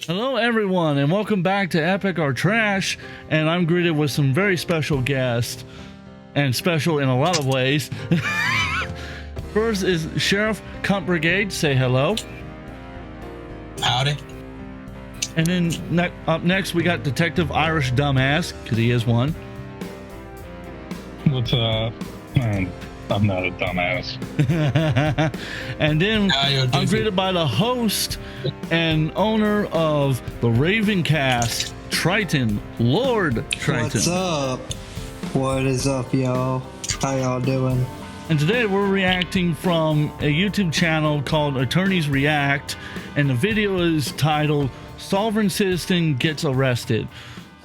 Hello everyone and welcome back to Epic or Trash, and I'm greeted with some very special guests, and special in a lot of ways. First is Sheriff Cunt Brigade. Say hello. Howdy. And then up next we got Detective Irish Dumbass, because he is one. What's up? I'm not a dumbass. And then I'm greeted by the host and owner of the Ravencast, Triton, Lord Triton. What's up? What is up, y'all? How y'all doing? And today we're reacting from a YouTube channel called Attorneys React, and the video is titled Sovereign Citizen Gets Arrested.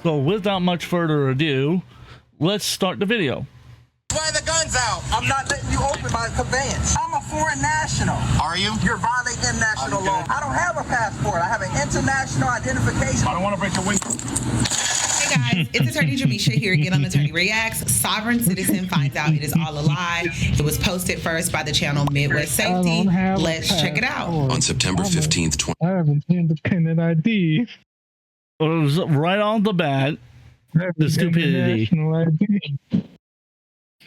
So without much further ado, let's start the video. Why the guns out? I'm not letting you open my conveyance. I'm a foreign national. Are you? You're violating international law. I don't have a passport. I have an international identification. I don't want to break your window. Hey guys, it's Attorney Jamisha here again on Attorney Reacts. Sovereign Citizen finds out it is all a lie. It was posted first by the channel Midwest Safety. Let's check it out. On September 15th, I have an independent ID. Well, it was right on the bat. The stupidity. National ID.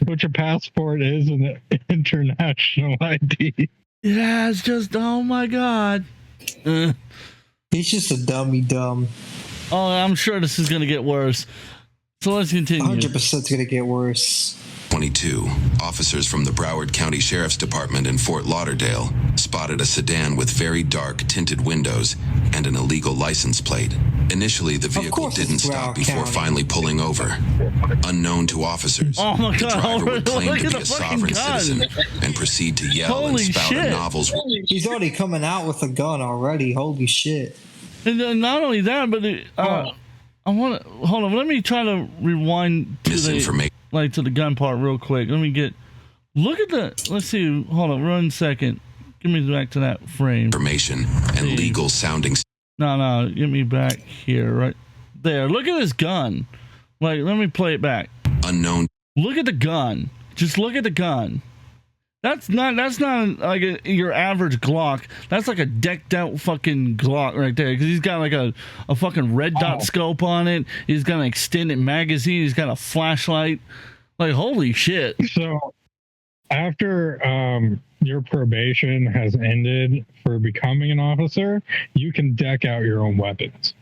Which a passport is an international ID. Yeah, it's just, oh my god. He's just a dummy dumb. Oh, I'm sure this is going to get worse. So let's continue. 100% gonna get worse. 22, officers from the Broward County Sheriff's Department in Fort Lauderdale spotted a sedan with very dark tinted windows and an illegal license plate. Initially, the vehicle didn't stop before finally pulling over. Unknown to officers, the driver would claim to be a sovereign citizen and proceed to yell and spout a novel's. He's already coming out with a gun already. Holy shit. And then not only that, but I want to hold on. Let me try to rewind to the gun part real quick. Let me look at the. Let's see. Hold on, 1 second. Give me back to that frame. Information and legal sounding. No, get me back here, right there. Look at this gun. Like, let me play it back. Unknown. Look at the gun. Just look at the gun. That's not like your average Glock. That's like a decked out fucking Glock right there. Because he's got like a fucking red dot scope on it. He's got an extended magazine. He's got a flashlight. Like, holy shit. So after your probation has ended for becoming an officer, you can deck out your own weapons.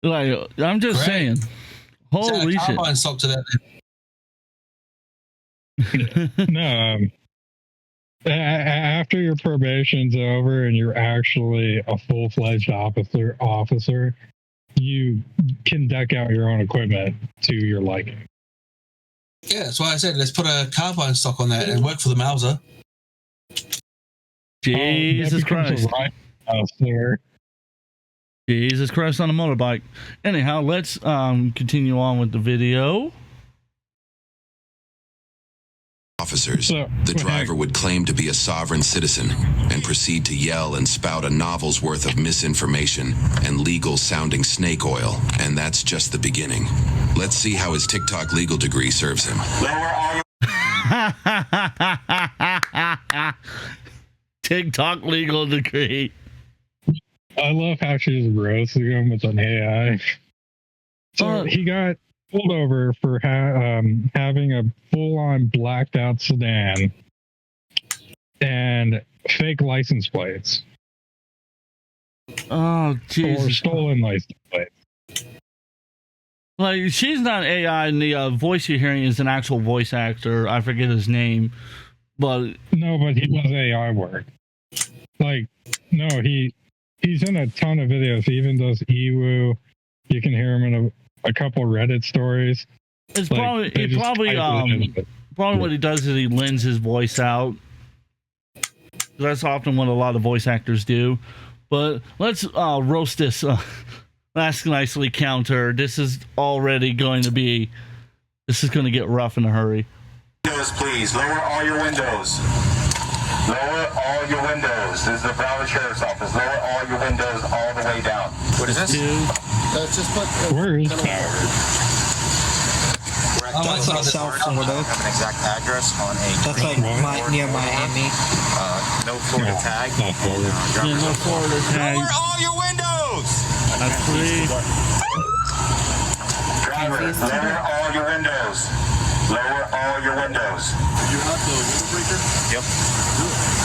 Like, I'm just saying. Holy shit. No, after your probation's over and you're actually a full-fledged officer, you can deck out your own equipment to your liking. Yeah, that's why I said let's put a carbine stock on that and work for the Mauser. Jesus Christ. Jesus Christ on a motorbike. Anyhow, let's continue on with the video. Officers, the driver would claim to be a sovereign citizen and proceed to yell and spout a novel's worth of misinformation and legal sounding snake oil. And that's just the beginning. Let's see how his TikTok legal degree serves him. TikTok legal degree. I love how she's roasting him with an AI. So he got pulled over for having a full-on blacked-out sedan and fake license plates. Oh, Jesus. Or stolen license plates. Like, she's not AI, and the voice you're hearing is an actual voice actor. I forget his name, but... No, but he does AI work. Like, no, he's in a ton of videos. He even does EWU. You can hear him in a couple Reddit stories. It's probably what he does is he lends his voice out. That's often what a lot of voice actors do. But let's roast this last nicely counter. This is already going to get rough in a hurry. Windows, please. Lower all your windows. Lower all your windows. This is the Broward Sheriff's Office. Lower all your windows all the way down. What is this? Where is Broward? We're That's like South Florida. I have an exact address on a. That's like near Miami. No Florida tag. Yeah, no Florida tag. Lower all your windows. That's free. Driver, lower all your windows. Lower all your windows. You have the window breaker? Yep.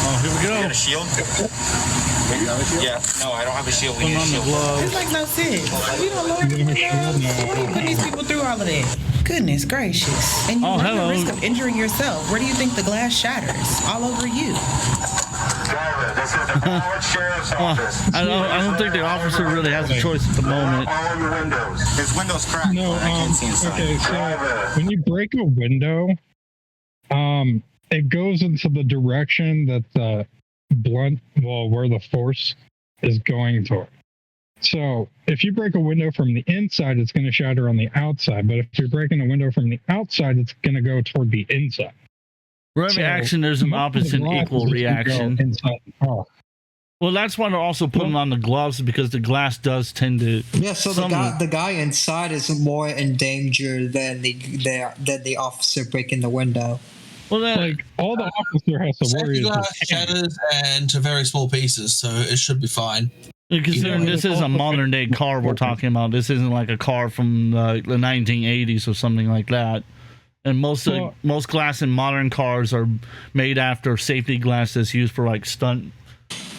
Oh, here we go. You got a shield? Yeah. No, I don't have a shield. We Put need a on the shield. gloves. It's like no sense. We don't lower the windows. Put these people through all of that. Goodness gracious. And you run hello. the risk of injuring yourself. Where do you think the glass shatters? All over you. Driver, this is the Broward Sheriff's Office. I don't think the officer really has a choice at the moment. All your windows. His window's cracked. No, I can't see inside. okay, so Driver. when you break a window, it goes into the direction that the where the force is going toward. So if you break a window from the inside, it's going to shatter on the outside. But if you're breaking a window from the outside, it's going to go toward the inside. For every action, there's an opposite and equal reaction. Inside the car. Well, that's why they're also putting on the gloves, because the glass does tend to. Yeah, so the guy inside is more in danger than the officer breaking the window. Well, Like all the officer has to worry Safety is glass his hand. shatters and to very small pieces, so it should be fine. considering this is a modern day car we're talking about, this isn't like a car from the 1980s or something like that. And most glass in modern cars are made after safety glass that's used for like stunts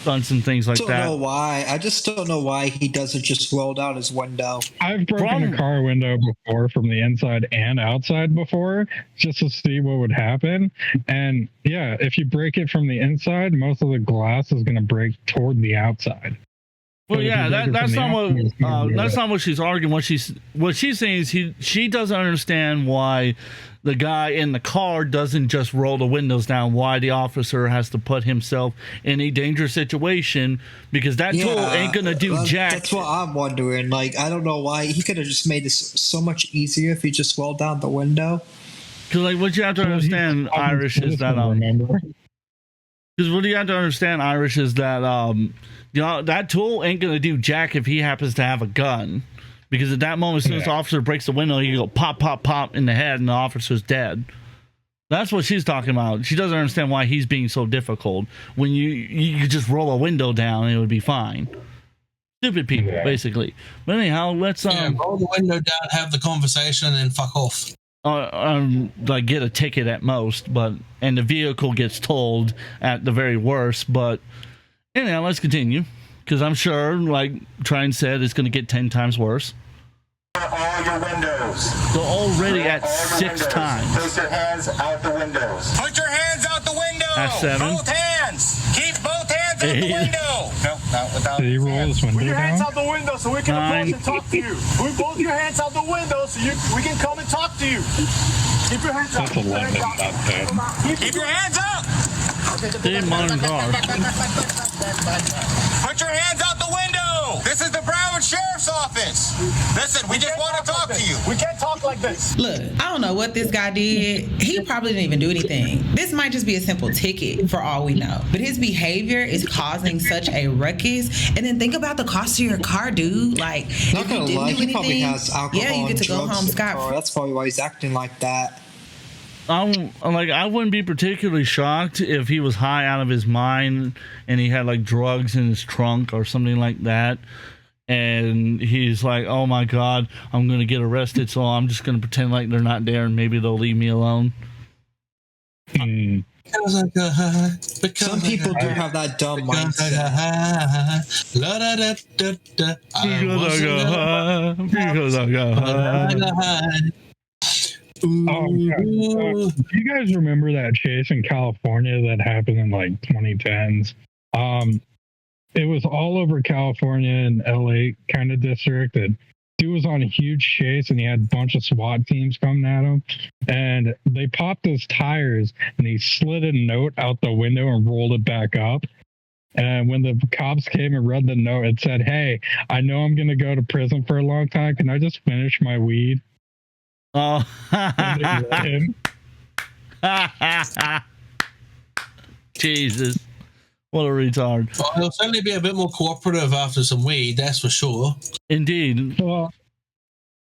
and things like that. I don't know why. I just don't know why he doesn't just roll down his window. I've broken a car window before from the inside and outside before just to see what would happen. And yeah, if you break it from the inside, most of the glass is going to break toward the outside. Well, yeah, that's not what she's arguing. What she's saying is she doesn't understand why the guy in the car doesn't just roll the windows down. Why the officer has to put himself in a dangerous situation, because that tool ain't gonna do jack. That's what I'm wondering. Like, I don't know why he could have just made this so much easier if he just rolled down the window. Because like what you have to understand, Irish, is that because what you have to understand, Irish, is that that tool ain't gonna do jack if he happens to have a gun. Because at that moment, as soon as the officer breaks the window, you go pop, pop, pop in the head, and the officer's dead. That's what she's talking about. She doesn't understand why he's being so difficult. When you could just roll a window down and it would be fine. Stupid people, basically. But anyhow, let's roll the window down, have the conversation, and fuck off. Like get a ticket at most, and the vehicle gets towed at the very worst. But anyhow, let's continue. Because I'm sure, like Trine said, it's going to get 10 times worse. All your windows. So already at 6 times. Place your hands out the windows. Put your hands out the window. At 7. Both hands. Keep both hands out the window. No, not without. Did he roll his window Put your hands down? out the window so we can approach and talk to you. Put both your hands out the window so we can come and talk to you. Keep your hands out. That's 11, not 10. Keep your hands up. The modern car. Put your hands out the window. This is the Broward Sheriff's Office. Listen, we just want to talk to you. We can't talk like this. Look, I don't know what this guy did. He probably didn't even do anything. This might just be a simple ticket for all we know. But his behavior is causing such a ruckus. And then think about the cost of your car, dude. Like, Not if you gonna didn't lie, do he probably anything, has alcohol yeah, you get and to go drugs home in the scot car. free. That's probably why he's acting like that. I wouldn't be particularly shocked if he was high out of his mind and he had like drugs in his trunk or something like that. And he's like, oh my God, I'm going to get arrested. So I'm just going to pretend like they're not there and maybe they'll leave me alone. Hmm. Some people do have that dumb mindset. Because I got high. Oh, do you guys remember that chase in California that happened in like 2010s? It was all over California and LA kind of district. And dude was on a huge chase and he had a bunch of SWAT teams coming at him. And they popped his tires and he slid a note out the window and rolled it back up. And when the cops came and read the note, it said, "Hey, I know I'm going to go to prison for a long time. Can I just finish my weed?" Oh, Jesus. What a retard. Well, he'll certainly be a bit more cooperative after some weed, that's for sure. Indeed. Well,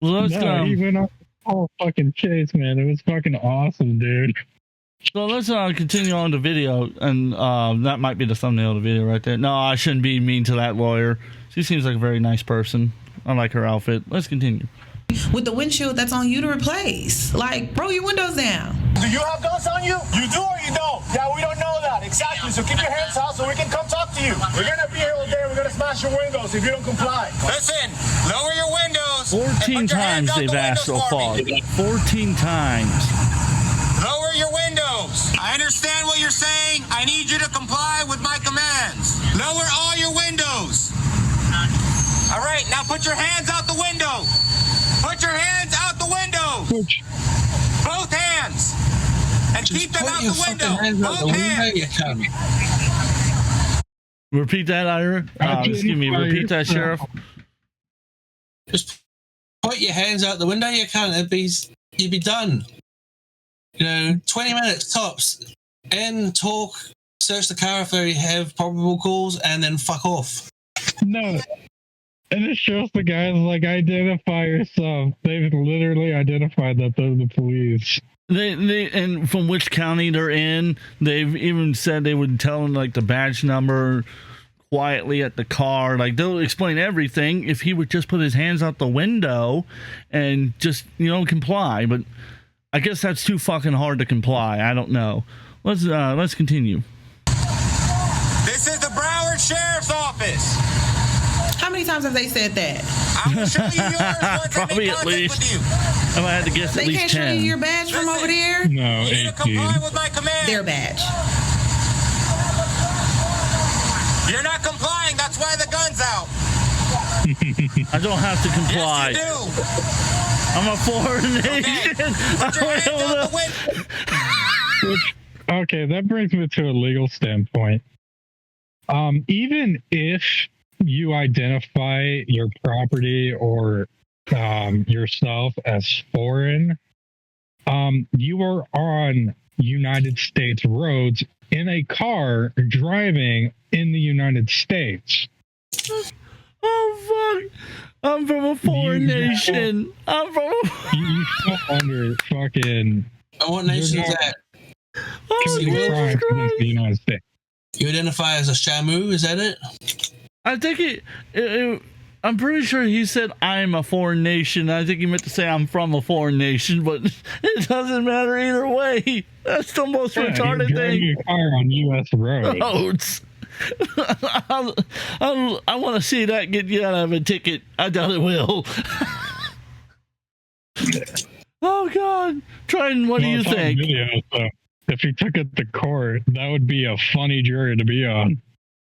Let's no, he went on whole fucking chase, man. It was fucking awesome, dude. So let's continue on the video, and that might be the thumbnail of the video right there. No, I shouldn't be mean to that lawyer. She seems like a very nice person. I like her outfit. Let's continue. With the windshield that's on you to replace. Like, roll your windows down. Do you have guns on you? You do or you don't? Yeah, we don't know that. Exactly. So keep your hands out so we can come talk to you. We're going to be here all day. We're going to smash your windows if you don't comply. Listen, lower your windows. 14 times they've asked so far. 14 times. Lower your windows. I understand what you're saying. I need you to comply with my commands. Lower all your windows. All right, now put your hands out the window. Put your hands out the window. Both hands. And Just keep them put out your the fucking window. hands out Both the window, hands. you cunt. Repeat that, Ira. Excuse me. Repeat that, Sheriff. Just put your hands out the window, you cunt. You'd be done. 20 minutes tops. And talk, search the car if they have probable cause, and then fuck off. No. And it shows the guys like, identify yourself. They've literally identified that they're the police. They and from which county they're in. They've even said they would tell them like the badge number quietly at the car. Like they'll explain everything if he would just put his hands out the window and just comply. But I guess that's too fucking hard to comply. I don't know. Let's continue. This is the Broward Sheriff's Office. How many times have they said that? I'm going to show you yours once Probably I at make contact least. with you. I had to guess They at least can't 10. show you your badge from over there? No, You need to 18. comply with my command. Their badge. You're not complying. That's why the gun's out. I don't have to comply. Yes, you do. I'm a foreign nation. Put your hands out the window. Okay, that brings me to a legal standpoint. Even if you identify your property or yourself as foreign, you are on United States roads in a car driving in the United States. Oh fuck! I'm from a foreign nation. I'm from a. You fall under fucking. And what nation is that? Oh, committing Jesus crimes against Christ. the United States. You identify as a Shamu, is that it? I think I'm pretty sure he said I'm a foreign nation. I think he meant to say I'm from a foreign nation, but it doesn't matter either way. That's the most retarded you're driving thing. your car on U.S. roads. Roads. I want to see that get you out of a ticket. I doubt it will. Oh God, Trident, what do you it's on think? Video, so if you took it to court, that would be a funny jury to be on.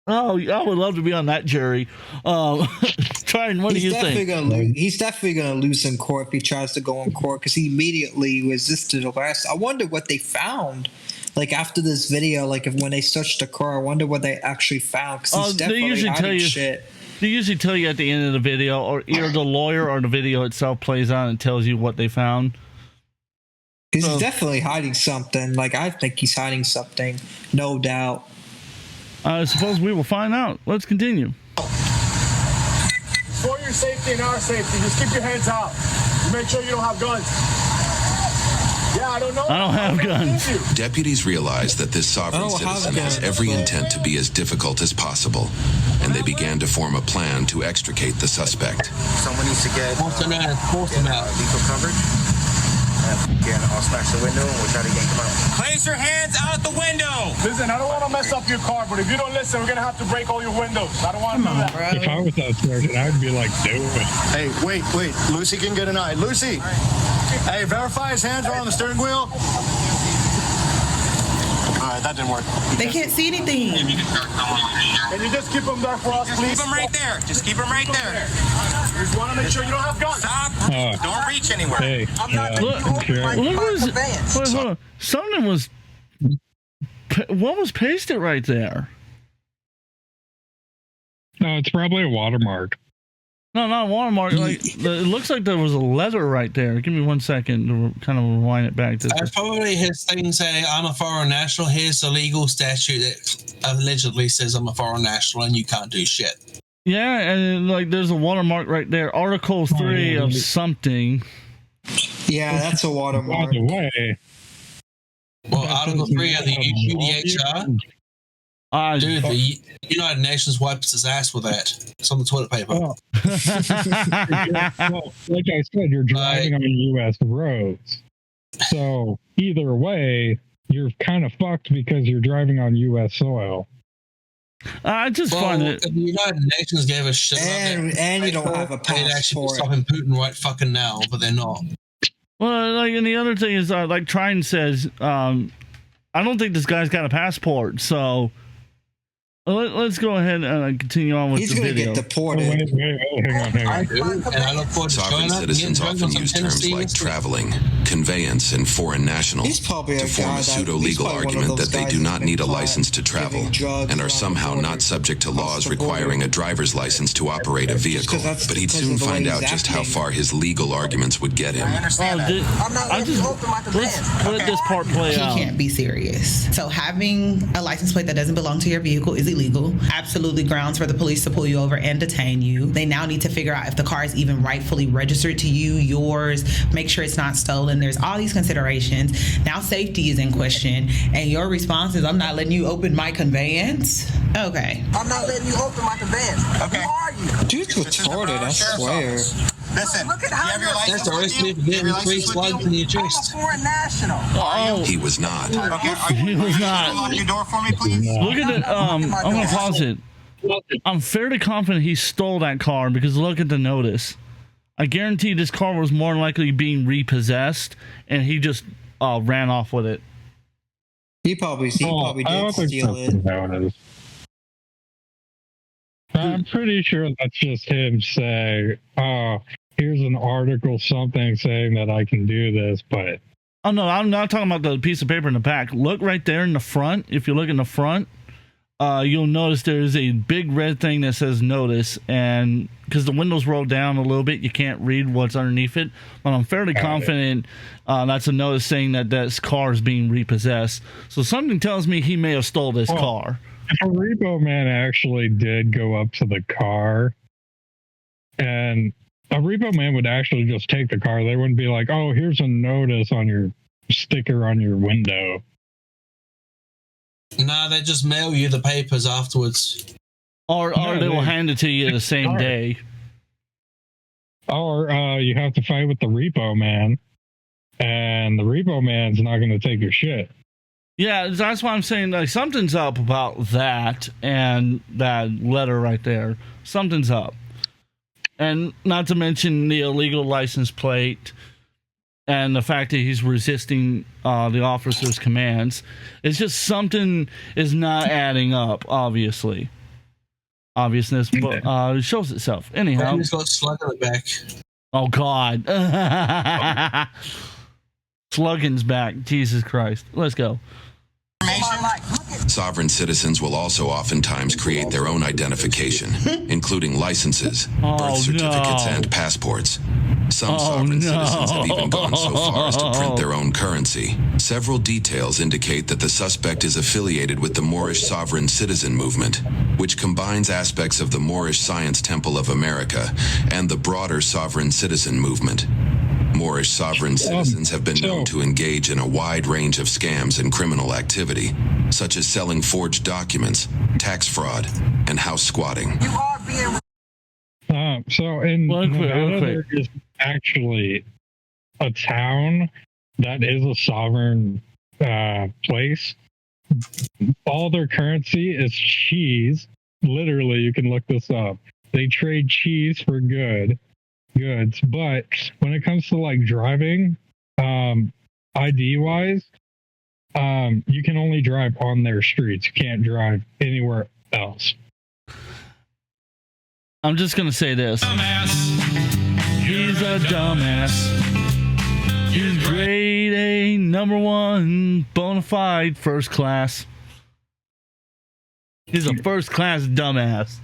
Oh, I would love to be on that jury. Trident, what do you think? He's definitely gonna lose in court if he tries to go in court because he immediately resisted arrest. I wonder what they found. Like after this video, like when they searched the car, I wonder what they actually found. Because he's definitely hiding shit. They usually tell you at the end of the video, or either the lawyer or the video itself plays on and tells you what they found. Because he's definitely hiding something. Like I think he's hiding something, no doubt. I suppose we will find out. Let's continue. For your safety and our safety, just keep your hands out. Make sure you don't have guns. Yeah, I don't know. I don't have guns. Deputies realized that this sovereign citizen has every intent to be as difficult as possible, and they began to form a plan to extricate the suspect. Someone needs to get Force him out. lethal coverage. Again, I'll smash the window and we'll try to yank him out. Place your hands out the window. Listen, I don't want to mess up your car, but if you don't listen, we're going to have to break all your windows. I don't want to do that. If I was that sergeant, I'd be like, do it. Hey, wait. Lucy can get an eye. Lucy! Hey, verify his hands are on the steering wheel. All right, that didn't work. They can't see anything. Can you just keep them there for us, please? Keep him right there. Just keep him right there. Just want to make sure you don't have guns. Stop. Don't reach anywhere. Hey, I'm not Look, look wait, hold on. Something was. What was pasted right there? no, it's probably a watermark. No, not a watermark. Like it looks like there was a letter right there. Give me 1 second to kind of rewind it back. That's probably his thing saying, I'm a foreign national. Here's a legal statute that allegedly says I'm a foreign national and you can't do shit. Yeah, and like there's a watermark right there. Article 3 of something. Yeah, that's a By watermark. the way, Well, Article 3 of the UDHR. Dude, the United Nations wipes its ass with that. It's on the toilet paper. Well, like I said, you're driving on U.S. roads. So either way, you're kind of fucked because you're driving on U.S. soil. I just find it. The United Nations gave a shit and you don't have a they'd actually be passport. stopping Putin right fucking now, but they're not. Well, like, and the other thing is, like Trine says, I don't think this guy's got a passport, so let's go ahead and continue on with the video. He's going to get deported. Hang on. Sovereign citizens often use terms like traveling, conveyance, and foreign nationals to form a pseudo-legal argument that they do not need a license to travel and are somehow not subject to laws requiring a driver's license to operate a vehicle. But he'd soon find out just how far his legal arguments would get him. Let's let this part play out. He can't be serious. So having a license plate that doesn't belong to your vehicle is illegal. Absolutely grounds for the police to pull you over and detain you. They now need to figure out if the car is even rightfully registered to you, yours, make sure it's not stolen. There's all these considerations. Now safety is in question, and your response is, I'm not letting you open my conveyance? Okay. I'm not letting you open my conveyance. Okay. Who are you? Dude's retarded, I swear. Listen, Look at how you have your license That's the with rest you? of You have your getting 3 license with slugs you? in your I'm a chest. foreign national. Oh, He was not. Okay, He was not. Lock your door for me, please. Look at it. I'm gonna pause it. I'm fairly confident he stole that car because look at the notice. I guarantee this car was more likely being repossessed, and he just ran off with it. He probably did steal it. I'm pretty sure that's just him saying, "Oh, here's an article, something saying that I can do this," but. Oh no, I'm not talking about the piece of paper in the back. Look right there in the front. If you look in the front, you'll notice there is a big red thing that says notice, and because the windows roll down a little bit, you can't read what's underneath it. But I'm fairly confident that's a notice saying that this car is being repossessed. So something tells me he may have stole this car. If a repo man actually did go up to the car, and a repo man would actually just take the car, they wouldn't be like, "Oh, here's a notice on your sticker on your window." No, they just mail you the papers afterwards. Or they will hand it to you the same day. Or you have to fight with the repo man, and the repo man's not going to take your shit. Yeah, that's why I'm saying like something's up about that and that letter right there. Something's up. And not to mention the illegal license plate and the fact that he's resisting the officer's commands. It's just something is not adding up, obviously. Obviousness it shows itself. Anyhow. He's got slug on the back. Oh, God. Sluggin's back. Jesus Christ. Let's go. Sovereign citizens will also oftentimes create their own identification, including licenses, birth certificates, and passports. Some sovereign citizens have even gone so far as to print their own currency. Several details indicate that the suspect is affiliated with the Moorish Sovereign Citizen Movement, which combines aspects of the Moorish Science Temple of America and the broader Sovereign Citizen Movement. Moorish sovereign citizens have been known to engage in a wide range of scams and criminal activity, such as selling forged documents, tax fraud, and house squatting. You are being. So in Nevada, there is actually a town that is a sovereign place. All their currency is cheese. Literally, you can look this up. They trade cheese for goods, but when it comes to like driving, ID wise, you can only drive on their streets. You can't drive anywhere else. I'm just gonna say this. Dumbass. He's a dumbass. He's grade A, #1, bona fide, first class. He's a first class dumbass.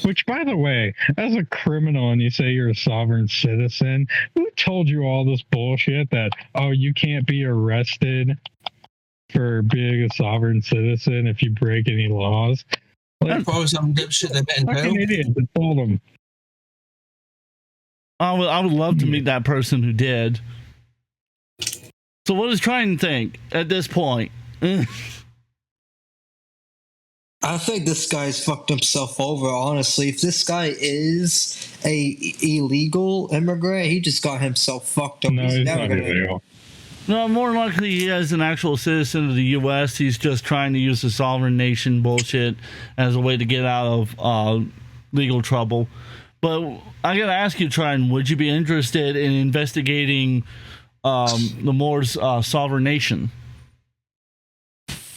Which, by the way, as a criminal and you say you're a sovereign citizen, who told you all this bullshit that, oh, you can't be arrested for being a sovereign citizen if you break any laws? Like, probably some dipshit they met in fucking jail. idiot that told them. I would love to meet that person who did. So what does Triton think at this point? I think this guy's fucked himself over, honestly. If this guy is a illegal immigrant, he just got himself fucked over. No, he's not illegal. No, more likely he is an actual citizen of the U.S. He's just trying to use the sovereign nation bullshit as a way to get out of legal trouble. But I gotta ask you, Triton, would you be interested in investigating the Moore's sovereign nation?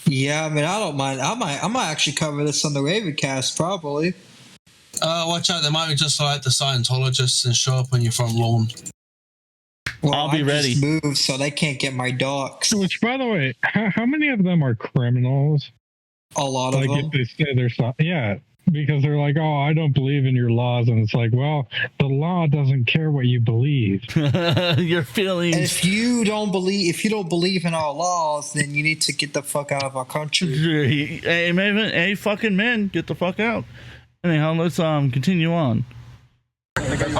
Yeah, I mean, I don't mind. I might actually cover this on the Ravencast, probably. Watch out, they might be just like the Scientologists and show up on your front lawn. Well, I'll be ready. Just moved, so they can't get my dogs. Which, by the way, how many of them are criminals? A lot of them. If they say they're yeah, because they're like, oh, I don't believe in your laws, and it's like, well, the law doesn't care what you believe. Your feelings. And if you don't believe in our laws, then you need to get the fuck out of our country. Hey, fucking men, get the fuck out. Anyhow, let's continue on. Okay.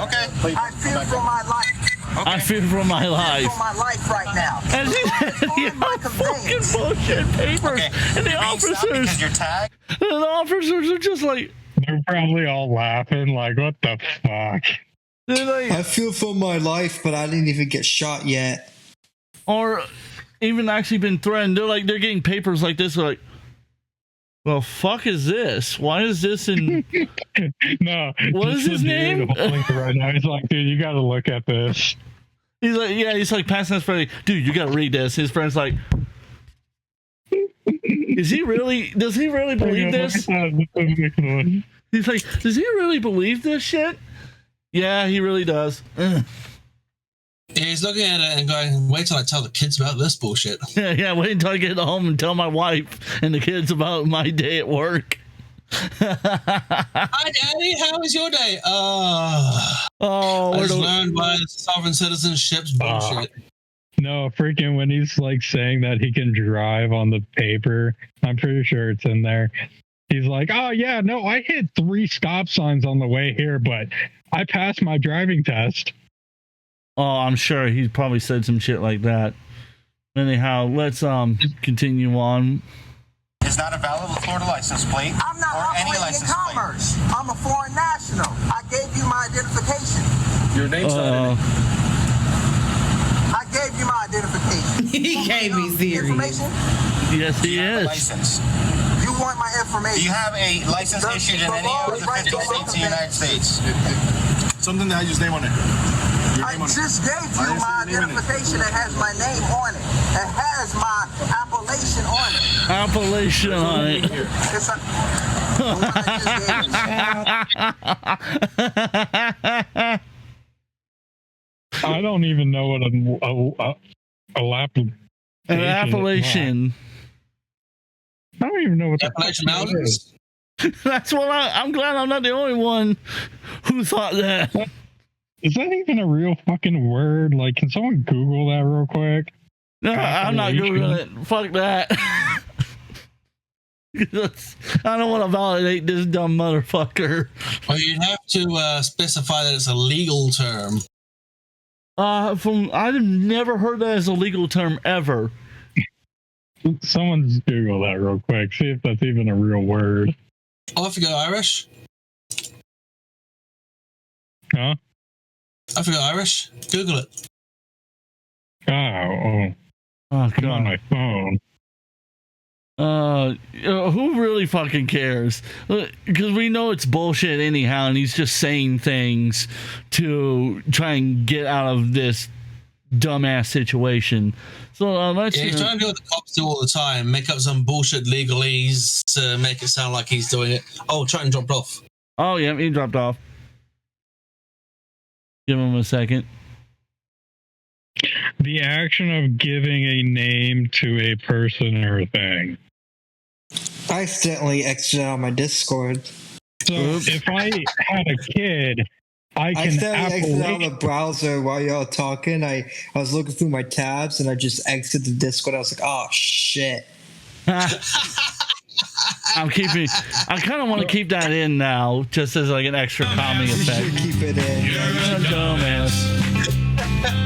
I fear for my life. Okay. I fear for my life. For my life right now. And he my fucking conveyance. bullshit papers. Okay. And the Because you're tagged. officers are just like, They're probably all laughing, like, what the fuck? they're like, I feel for my life, but I didn't even get shot yet. or even actually been threatened. They're getting papers like this. They're like, well, fuck is this? Why is this in? No. What is his name? Holding it right now. He's like, dude, you got to look at this. He's like, yeah, he's like passing his friend, like, dude, you got to read this. His friend's like, does he really believe this? He's like, does he really believe this shit? Yeah, he really does. He's looking at it and going, wait till I tell the kids about this bullshit. Yeah, wait until I get home and tell my wife and the kids about my day at work. Hi, Daddy. How was your day? I we're just learned by sovereign citizenship's bullshit. No, freaking when he's like saying that he can drive on the paper, I'm pretty sure it's in there. He's like, oh yeah, no, I hit 3 stop signs on the way here, but I passed my driving test. Oh, I'm sure he probably said some shit like that. Anyhow, let's continue on. Is not a valid Florida license plate. I'm not or any operating in license plate. commerce. I'm a foreign national. I gave you my identification. Your name's not in it. I gave you my identification. He can't be serious. Information? Yes, he is. License. You want my information? Do you have a license issued in any of the 50 states in the United States? Something that has your name on it. I just gave you my identification that has my name on it. It has my appellation on it. Appellation on it. It's the one I just gave you. I don't even know what a lap. An appellation. I don't even know what the Appalachian Mountains? That's what I'm glad I'm not the only one who thought that. Is that even a real fucking word? Like, can someone Google that real quick? No, I'm not Googling it. Fuck that. I don't want to validate this dumb motherfucker. Well, you'd have to specify that it's a legal term. I've never heard that as a legal term ever. Someone just Google that real quick. See if that's even a real word. Oh, I forgot Irish. Huh? I forgot Irish. Google it. Oh, Oh I'm on god. my phone. Who really fucking cares? Because we know it's bullshit anyhow, and he's just saying things to try and get out of this dumbass situation. So let's. Yeah, he's trying to do what the cops do all the time, make up some bullshit legalese to make it sound like he's doing it. Oh, Triton dropped off. Oh yeah, he dropped off. Give him a second. The action of giving a name to a person or thing. I accidentally exited out my Discord. So if I had a kid, I I can accidentally exited out appellate. the browser while y'all talking. I was looking through my tabs and I just exited the Discord. I was like, oh shit. I'm keeping. I kind of want to keep that in now, just as like an extra calming effect. Keep it in. You're a dumbass.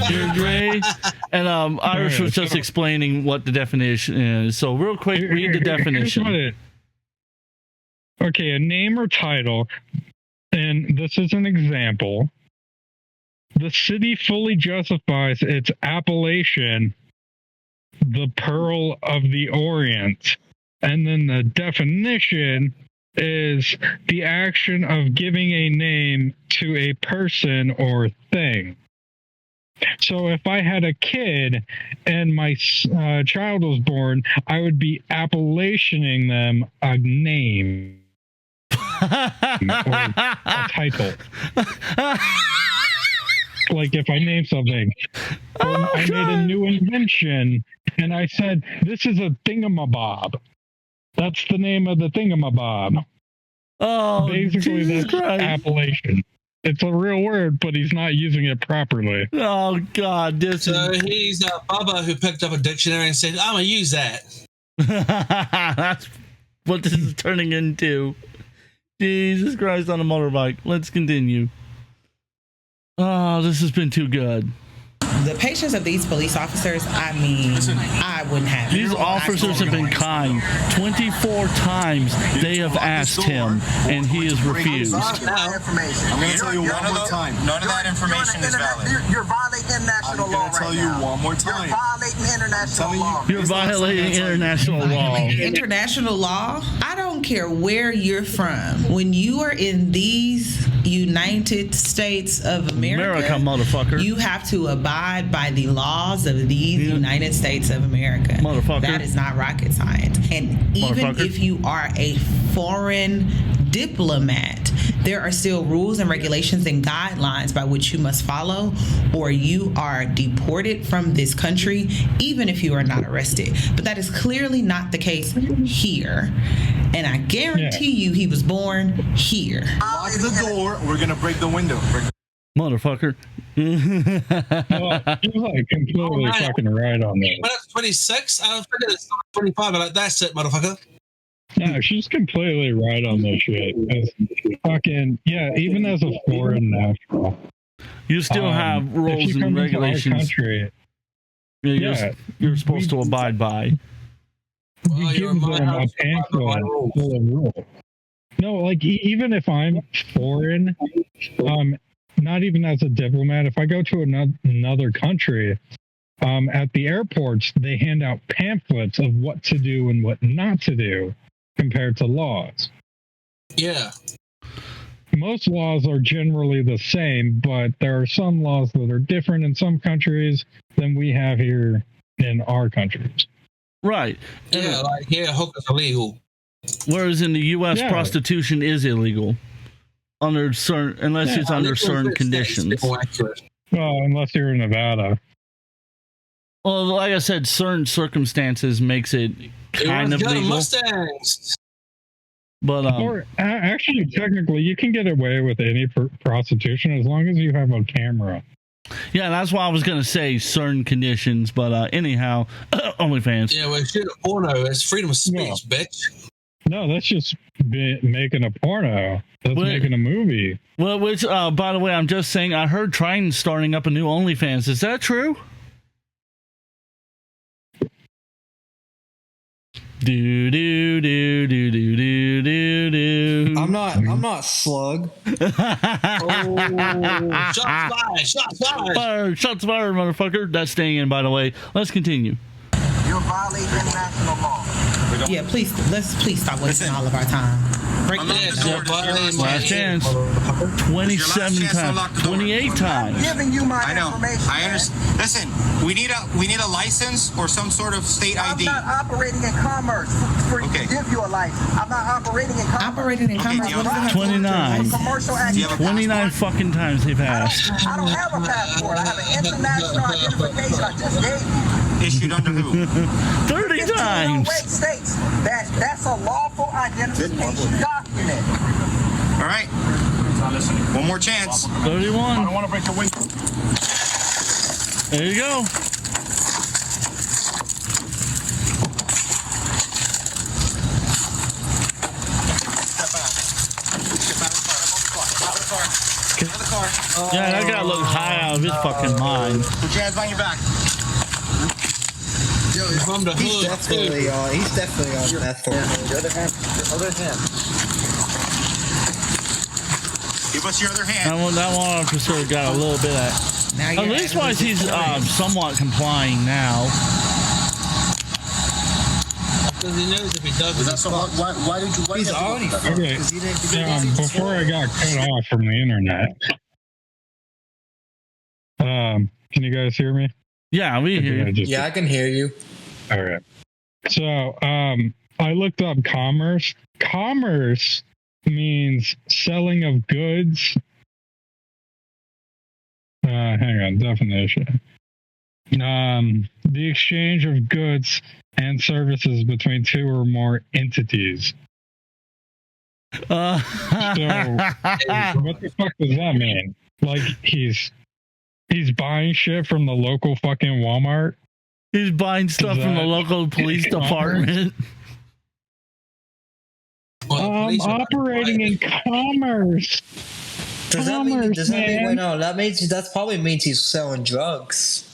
You're great. And Irish was just explaining what the definition is. So real quick, read the definition. Okay, a name or title, and this is an example. The city fully justifies its appellation, the Pearl of the Orient. And then the definition is the action of giving a name to a person or thing. So if I had a kid and my child was born, I would be appellationing them a name or a title. Like if I name something, I made a new invention and I said, this is a thingamabob. That's the name of the thingamabob. Oh, basically Jesus that's Christ. appellation. It's a real word, but he's not using it properly. Oh God! This So he's Bubba who picked up a dictionary and said, "I'm gonna use that." That's what this is turning into. Jesus Christ on a motorbike. Let's continue. Oh, this has been too good. The patience of these police officers, I mean, I wouldn't have. These officers have been kind. 24 times they have asked him, and he has refused. I'm going to tell you one more time. None of that information is valid. You're violating international law right now. I'm going to tell you one more time. You're violating international law. You're violating international law. International law? I don't care where you're from. When you are in these United States of America, motherfucker, you have to abide by the laws of these United States of America. Motherfucker. That is not rocket science. And even if you are a foreign diplomat, there are still rules and regulations and guidelines by which you must follow, or you are deported from this country, even if you are not arrested. But that is clearly not the case here. And I guarantee you he was born here. Lock the door. We're going to break the window. Motherfucker. Well, he's like completely fucking right on that. But that's 26. I was thinking it's 25. But like, that's it, motherfucker. No, she's completely right on this shit. Fucking even as a foreign national, you still have rules and regulations. You're supposed to abide by. You give them a pamphlet full of rules. No, like even if I'm foreign, not even as a diplomat, if I go to another country, at the airports, they hand out pamphlets of what to do and what not to do compared to laws. Yeah. Most laws are generally the same, but there are some laws that are different in some countries than we have here in our countries. Right. Yeah, like hookah's illegal. Whereas in the U.S., prostitution is illegal under certain, unless it's under certain conditions. Well, unless you're in Nevada. Well, like I said, certain circumstances makes it kind of legal. Mustangs. But or actually, technically, you can get away with any prostitution as long as you have a camera. Yeah, that's why I was gonna say certain conditions. But anyhow, OnlyFans. Yeah, well, shit, porno. It's freedom of speech, bitch. No, that's just making a porno. That's making a movie. Well, which, by the way, I'm just saying, I heard Triton's starting up a new OnlyFans. Is that true? Do do do do do do do do. I'm not slug. Shots fired! Shots fired! Shots fired, motherfucker. That's staying in, by the way. Let's continue. You're violating international law. Yeah, please stop wasting all of our time. Last chance. 27 times. 28 times. Giving you my I know. information. I understand. Listen, we need a license or some sort of state ID. I'm not operating in commerce for you to give you a license. I'm not operating in commerce. Operating in commerce. What does it have to do with 29. Commercial activity. 29 fucking times they've asked. I don't have a passport. I have an international identification. I just gave you. Issued under who? 30 times. States that's a lawful identification document. All right. One more chance. 31. I don't want to break the window. There you go. car. Yeah, that guy looked high out of his fucking mind. Put your hands behind your back. Yo, he's from the He's hood. definitely on. He's definitely on meth. The other hand. The other hand. Give us your other hand. That one officer got a little bit of. Now At you're least acting wise he's somewhat complying now. Because he knows if he does, Is that so? Why did you? Why He's did you- already fucked Okay. 'cause he didn't. Before I got cut off from the internet, can you guys hear me? Yeah, we hear you. Yeah, I can hear you. All right. So, I looked up commerce. Commerce means selling of goods. Hang on, definition. The exchange of goods and services between two or more entities. So, what the fuck does that mean? Like he's buying shit from the local fucking Walmart? He's buying stuff from the local police department. Operating in commerce. Does that mean? Commerce, Does that mean? man. Wait, no, that probably means he's selling drugs.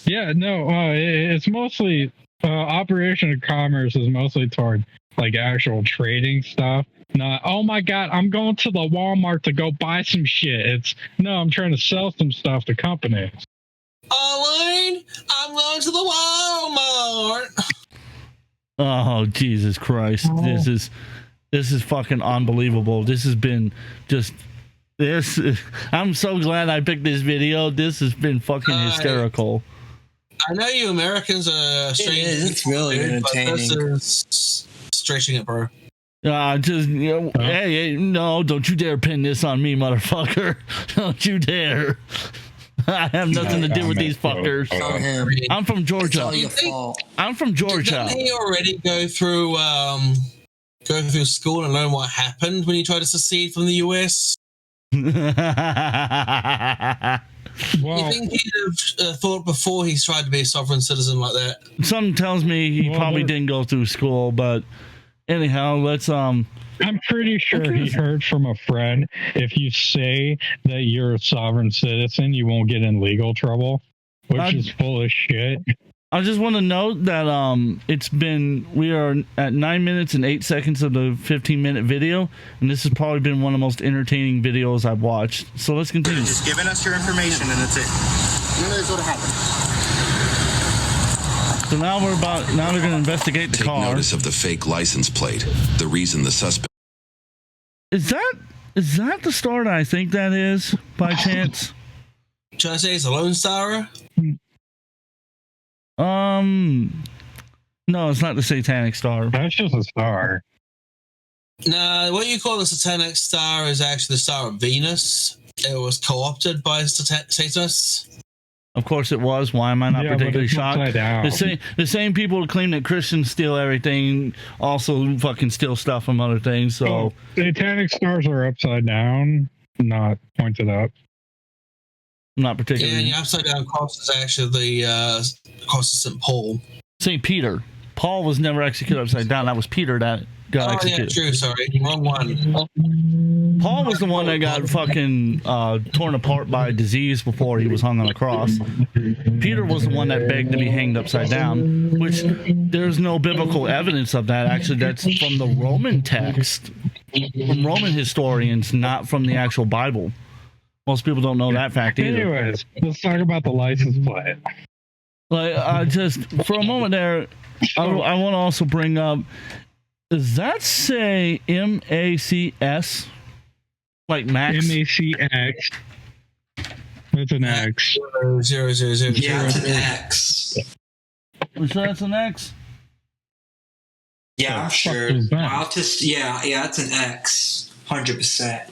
Yeah, no, it's mostly operation of commerce is mostly toward like actual trading stuff. Not, oh my god, I'm going to the Walmart to go buy some shit. It's no, I'm trying to sell some stuff to companies. Arlene, I'm going to the Walmart. Oh Jesus Christ! This is fucking unbelievable. This has been just this. I'm so glad I picked this video. This has been fucking hysterical. I know you Americans are strange. It is. It's really entertaining. This is stretching it, bro. Hey, no, don't you dare pin this on me, motherfucker. Don't you dare. I have nothing to do with these fuckers. I'm from Georgia. It's all your fault. I'm from Georgia. Didn't he already go through school and learn what happened when he tried to secede from the US? Well, You think he'd have thought before he's tried to be a sovereign citizen like that? Something tells me he probably didn't go through school, but anyhow, let's I'm pretty sure he heard from a friend, if you say that you're a sovereign citizen, you won't get in legal trouble, which is full of shit. I just want to note that we are at 9 minutes and 8 seconds of the 15-minute video, and this has probably been one of the most entertaining videos I've watched. So let's continue. Just giving us your information and that's it. None of this would have happened. So now they're going to investigate the Take car. notice of the fake license plate. The reason the suspect. Is that the star that I think that is, by chance? Should I say it's a Lone Star? No, it's not the Satanic Star. That's just a star. No, what you call the Satanic Star is actually the Star of Venus. It was co-opted by Satanists. Of course it was. Why am I not particularly shocked? The same people who claim that Christians steal everything also fucking steal stuff from other things. So Satanic stars are upside down, not pointed up. Not particularly. Yeah, and your upside down cross is actually the cross of St. Paul. St. Peter. Paul was never executed upside down. That was Peter that got executed. Yeah, true. Sorry, wrong one. Paul was the one that got fucking torn apart by disease before he was hung on a cross. Peter was the one that begged to be hanged upside down, which there's no biblical evidence of that. Actually, that's from the Roman text, from Roman historians, not from the actual Bible. Most people don't know that fact either. Anyways, let's talk about the license plate. Like, just for a moment there, I want to also bring up, does that say MACS? Like Max? MACX. That's an X. 000. Yeah, it's an X. You sure that's an X? Yeah, I'm sure. Yeah, it's an X. 100%.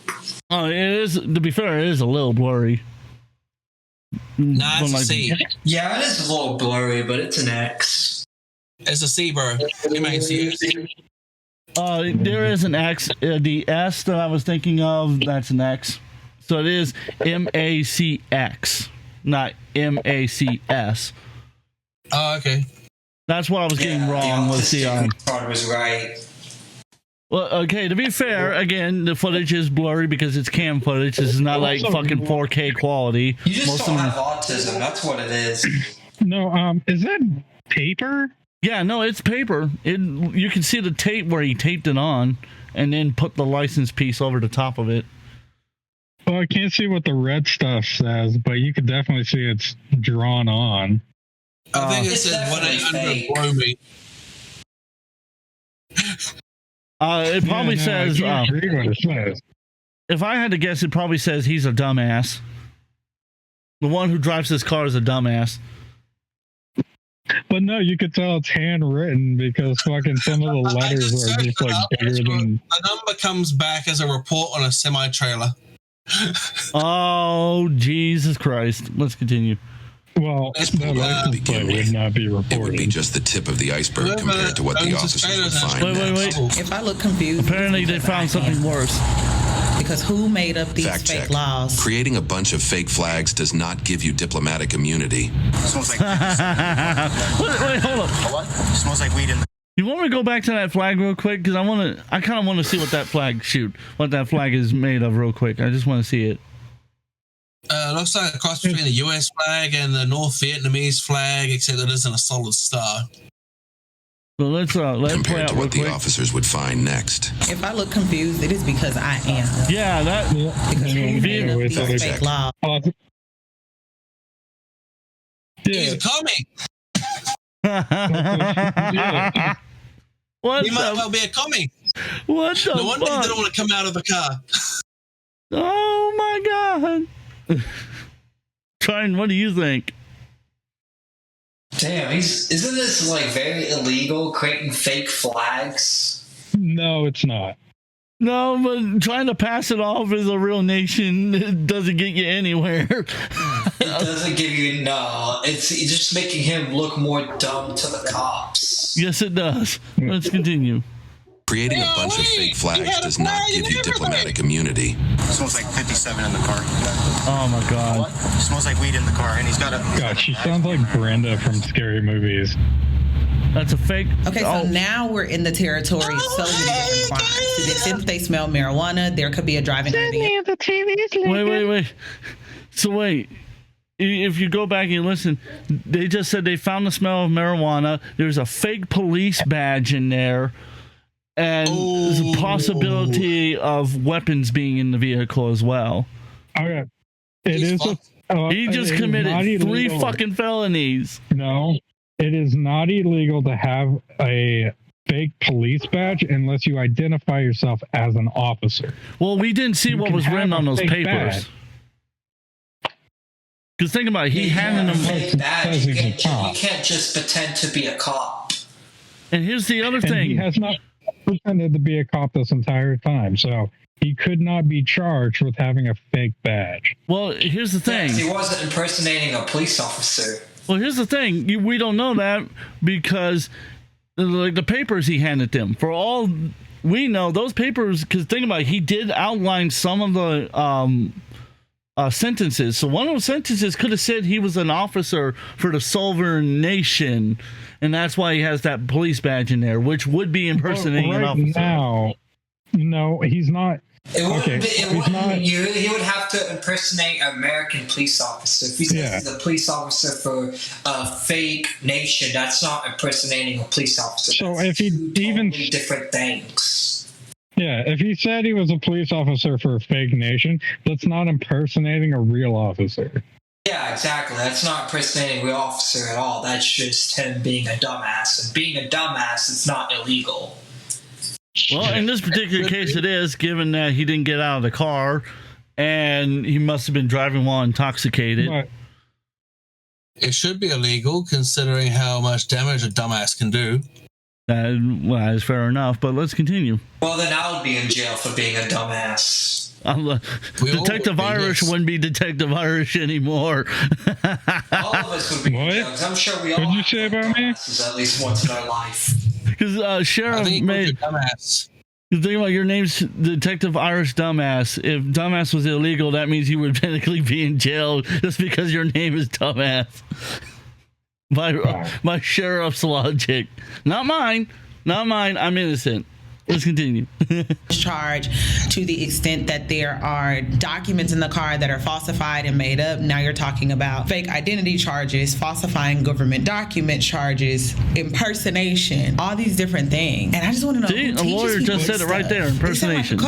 Oh, it is. To be fair, it is a little blurry. Nah, it's a C. Yeah, it is a little blurry, but it's an X. It's a C, bro. MACX. There is an X. The S that I was thinking of, that's an X. So it is MACX, not MACS. Oh, okay. That's what I was getting wrong with the. Part was right. Well, okay, to be fair, again, the footage is blurry because it's cam footage. This is not like fucking 4K quality. You just don't have autism. That's what it is. No, is that paper? Yeah, no, it's paper. You can see the tape where he taped it on and then put the license piece over the top of it. Well, I can't see what the red stuff says, but you could definitely see it's drawn on. I think it says 1-800 Bromie. It probably says, if I had to guess, it probably says he's a dumbass. The one who drives this car is a dumbass. But no, you could tell it's handwritten because fucking some of the letters are just like bigger than. The number comes back as a report on a semi-trailer. Oh, Jesus Christ. Let's continue. Well, the license plate would not be reported. It would be just the tip of the iceberg compared to what the officers would find next. Wait. If I look confused, apparently they found something worse. Because who made up these Fact fake check. laws? Creating a bunch of fake flags does not give you diplomatic immunity. Smells like Wait, hold up. what? Smells like weed in the. You want me to go back to that flag real quick? Because I kind of want to see what that flag is made of real quick. I just want to see it. Looks like a cross between the US flag and the North Vietnamese flag, except it isn't a solid star. So let's play Compared out to real what the quick. officers would find next. If I look confused, it is because I am. Yeah, that. Because who made up these fake laws? He's a comic. What He might well be a comic. What the No wonder he fuck? didn't want to come out of the car. Oh my god. Trine, what do you think? Damn, isn't this like very illegal, creating fake flags? No, it's not. No, but trying to pass it off as a real nation doesn't get you anywhere. It doesn't give you it's just making him look more dumb to the cops. Yes, it does. Let's continue. Creating a bunch of fake flags does not give you diplomatic immunity. Smells like 57 in the car. Oh my god. What? Smells like weed in the car, and he's got a. God, she sounds like Brenda from Scary Movies. That's a fake. Okay, so now we're in the territory of so many different crimes. To the extent that they smell marijuana, there could be a driving under the Wait. So wait. If you go back and listen, they just said they found the smell of marijuana. There's a fake police badge in there. And there's a possibility of weapons being in the vehicle as well. Okay. He just committed 3 fucking felonies. No, it is not illegal to have a fake police badge unless you identify yourself as an officer. Well, we didn't see what was written on those papers. Because think about it, he handed them. Fake badge. You can't just pretend to be a cop. And here's the other thing. He has not pretended to be a cop this entire time, so he could not be charged with having a fake badge. Well, here's the thing. He wasn't impersonating a police officer. Well, here's the thing. We don't know that because like the papers he handed them, for all we know, those papers, because think about it, he did outline some of the sentences. So one of those sentences could have said he was an officer for the Sovereign Nation, and that's why he has that police badge in there, which would be impersonating an officer. Now, no, he's not. He would have to impersonate an American police officer. If he says he's a police officer for a fake nation, that's not impersonating a police officer. So that's if he even different things. Yeah, if he said he was a police officer for a fake nation, that's not impersonating a real officer. Yeah, exactly. That's not impersonating a real officer at all. That's just him being a dumbass. And being a dumbass, it's not illegal. Well, in this particular case, it is, given that he didn't get out of the car and he must have been driving while intoxicated. But It should be illegal considering how much damage a dumbass can do. Well, that's fair enough, but let's continue. Well, then I would be in jail for being a dumbass. Detective Irish wouldn't be Detective Irish anymore. All of us would be in jail, 'cause I'm sure we all What'd you say about me? at least once in our life. Because Sheriff made... dumbass. The thing about your name's Detective Irish Dumbass. If Dumbass was illegal, that means you would technically be in jail just because your name is Dumbass. My sheriff's logic. Not mine. I'm innocent. Let's continue. Charge to the extent that there are documents in the car that are falsified and made up. Now you're talking about fake identity charges, falsifying government document charges, impersonation, all these different things. And I just want to know. See, a lawyer just said it right there. Impersonation.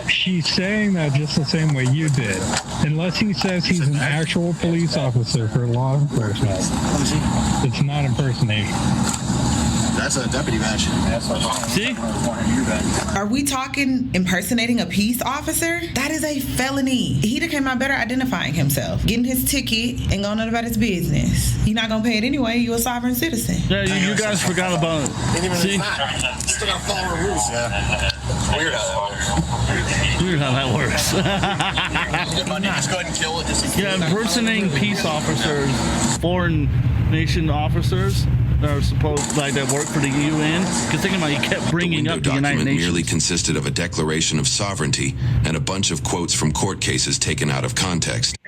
She's saying that just the same way you did. Unless he says he's an actual police officer for law enforcement, it's not impersonation. That's a deputy badge. See? Are we talking impersonating a peace officer? That is a felony. He'd have came out better identifying himself, getting his ticket, and going on about his business. You're not gonna pay it anyway. You're a sovereign citizen. Yeah, you guys forgot about it. See? Still gotta follow the rules. Yeah. Weird how that works. Weird how that works. Just go ahead and kill it. Yeah, impersonating peace officers, foreign nation officers that are supposed that work for the UN. Because think about it, he kept bringing up the United Nations. Merely consisted of a declaration of sovereignty and a bunch of quotes from court cases taken out of context.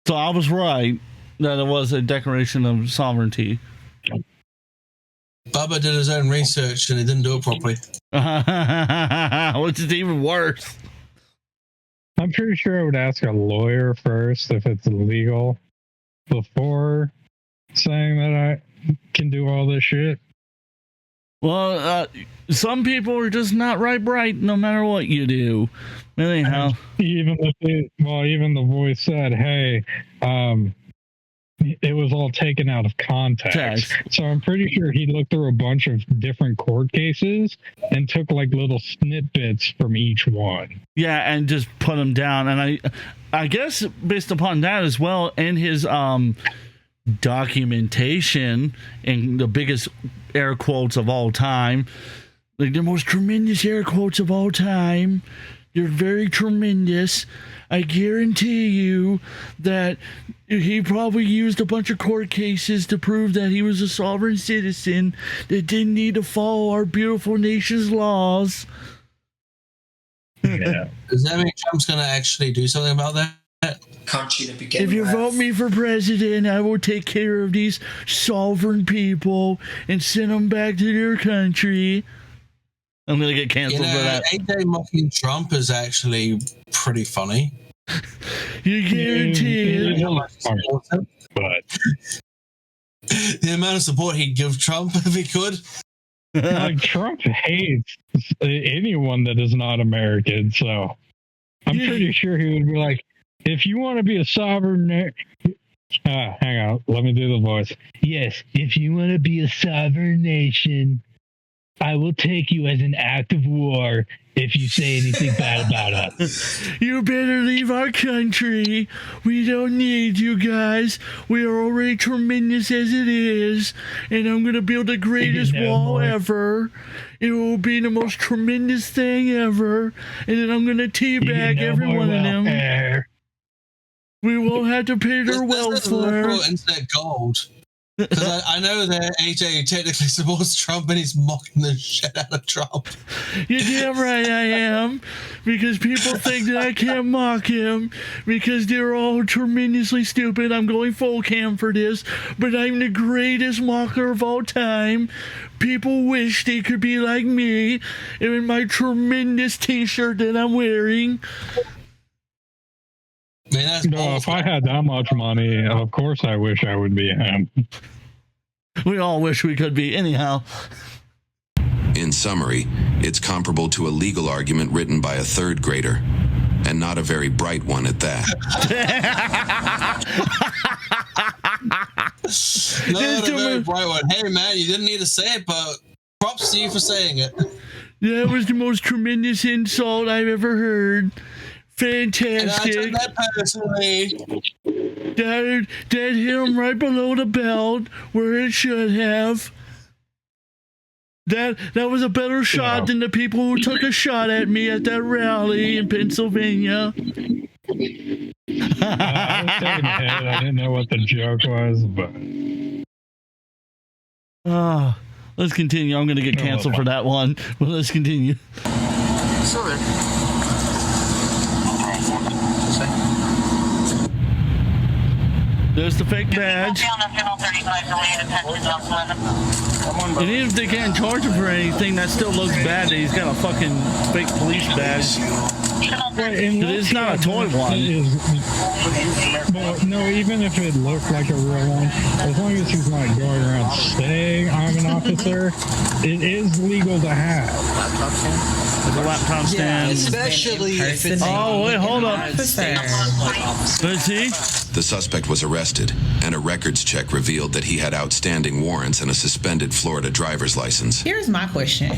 So I was right that it was a declaration of sovereignty. Bubba did his own research and he didn't do it properly. Which is even worse. I'm pretty sure I would ask a lawyer first if it's illegal before saying that I can do all this shit. Well, some people are just not right bright no matter what you do. Anyhow. Even the voice said, hey, it was all taken out of context. So I'm pretty sure he looked through a bunch of different court cases and took like little snippets from each one. Yeah, and just put them down. And I guess based upon that as well, and his documentation and the biggest air quotes of all time, like the most tremendous air quotes of all time. You're very tremendous. I guarantee you that he probably used a bunch of court cases to prove that he was a sovereign citizen that didn't need to follow our beautiful nation's laws. Yeah. Does that mean Trump's going to actually do something about that? Country to begin If you with. vote me for president, I will take care of these sovereign people and send them back to their country. I'm going to get canceled for that. AJ mocking Trump is actually pretty funny. You guarantee it. But the amount of support he'd give Trump if he could. like Trump hates anyone that is not American, so I'm pretty sure he would be like, if you want to be a sovereign hang on, let me do the voice. Yes, if you want to be a sovereign nation, I will take you as an act of war if you say anything bad about us. You better leave our country. We don't need you guys. We are already tremendous as it is. And I'm going to build the greatest wall ever. It will be the most tremendous thing ever. And then I'm going to teabag every one of them. We won't have to pay their welfare. Internet gold. Because I know that AJ technically supports Trump and he's mocking the shit out of Trump. You're damn right I am. Because people think that I can't mock him because they're all tremendously stupid. I'm going full cam for this. But I'm the greatest mocker of all time. People wish they could be like me in my tremendous t-shirt that I'm wearing. Man, no, if I had that much money, of course I wish I would be him. We all wish we could be. Anyhow. In summary, it's comparable to a legal argument written by a third grader, and not a very bright one at that. Not a very bright one. Hey, man, you didn't need to say it, but props to you for saying it. That was the most tremendous insult I've ever heard. Fantastic. And I took that personally. That hit him right below the belt where it should have. That was a better shot than the people who took a shot at me at that rally in Pennsylvania. I was taking a hit. I didn't know what the joke was, but let's continue. I'm going to get canceled for that one, but let's continue. Sorry. There's the fake badge. And even if they can't charge him for anything, that still looks bad that he's got a fucking fake police badge. It's not a toy one. But no, even if it looked like a real one, as long as he's not going around saying I'm an officer, it is legal to have. The laptop stand. Yeah, especially if it's... Oh, wait, hold up. Let's see. The suspect was arrested, and a records check revealed that he had outstanding warrants and a suspended Florida driver's license. Here's my question.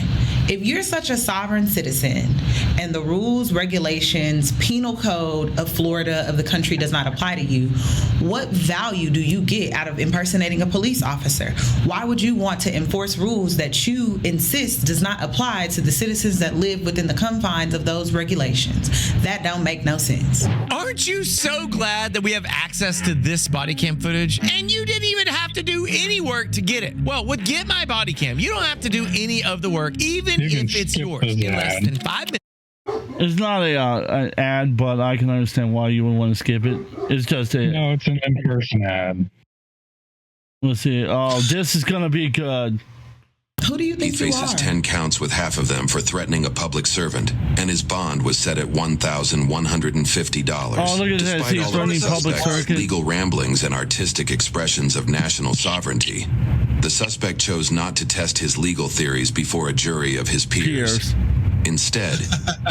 If you're such a sovereign citizen and the rules, regulations, penal code of Florida, of the country does not apply to you, what value do you get out of impersonating a police officer? Why would you want to enforce rules that you insist does not apply to the citizens that live within the confines of those regulations? That don't make no sense. Aren't you so glad that we have access to this body cam footage? And you didn't even have to do any work to get it. Well, with Get My Body Cam, you don't have to do any of the work, even if it's yours, in less than 5 minutes. It's not an ad, but I can understand why you would want to skip it. It's just a... No, it's an in-person ad. Let's see. Oh, this is going to be good. Who do you think he faces 10 counts with half of them for threatening a public servant, and his bond was set at $1,150. Oh, look at Despite that. He's all running of the public suspect's circuit. legal ramblings and artistic expressions of national sovereignty, the suspect chose not to test his legal theories before a jury of his peers. Instead,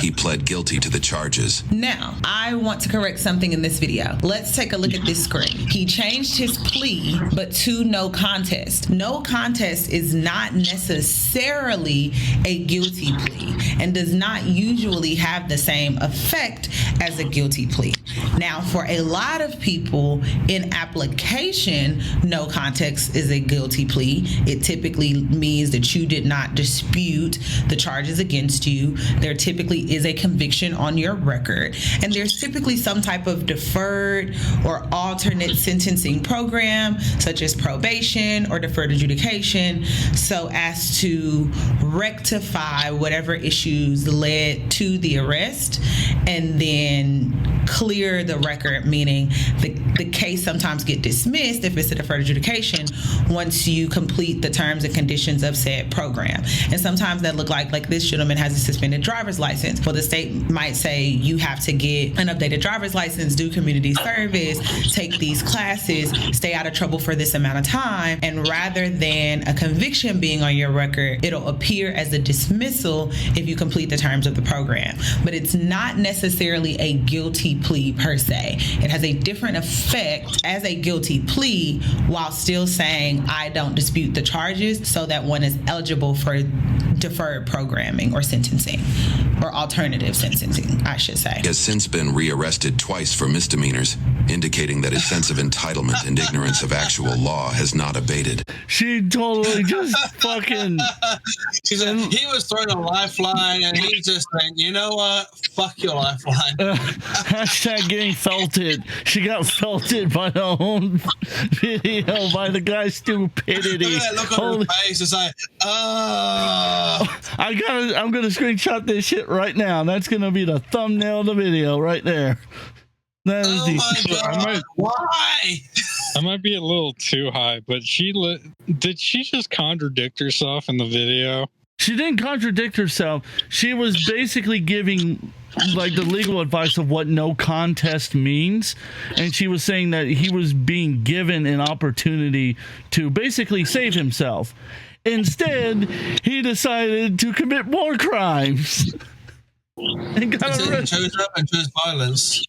he pled guilty to the charges. Now, I want to correct something in this video. Let's take a look at this screen. He changed his plea, but to no contest. No contest is not necessarily a guilty plea and does not usually have the same effect as a guilty plea. Now, for a lot of people in application, no contest is a guilty plea. It typically means that you did not dispute the charges against you. There typically is a conviction on your record, and there's typically some type of deferred or alternate sentencing program, such as probation or deferred adjudication, so as to rectify whatever issues led to the arrest and then clear the record, meaning the case sometimes get dismissed if it's a deferred adjudication once you complete the terms and conditions of said program. And sometimes that look like this gentleman has a suspended driver's license. Well, the state might say you have to get an updated driver's license, do community service, take these classes, stay out of trouble for this amount of time, and rather than a conviction being on your record, it'll appear as a dismissal if you complete the terms of the program. But it's not necessarily a guilty plea per se. It has a different effect as a guilty plea while still saying I don't dispute the charges, so that one is eligible for deferred programming or sentencing, or alternative sentencing, I should say. He has since been rearrested twice for misdemeanors, indicating that his sense of entitlement and ignorance of actual law has not abated. She totally just fucking... He was throwing a lifeline, and he just saying, you know what? Fuck your lifeline. Hashtag getting felted. She got felted by her own video, by the guy's stupidity. Look at that look on her face. It's like, I'm gonna screenshot this shit right now. That's gonna be the thumbnail of the video right there. That is my God. Why? I might be a little too high, but did she just contradict herself in the video? She didn't contradict herself. She was basically giving the legal advice of what no contest means, and she was saying that he was being given an opportunity to basically save himself. Instead, he decided to commit more crimes. And got arrested. Chose up and chose violence.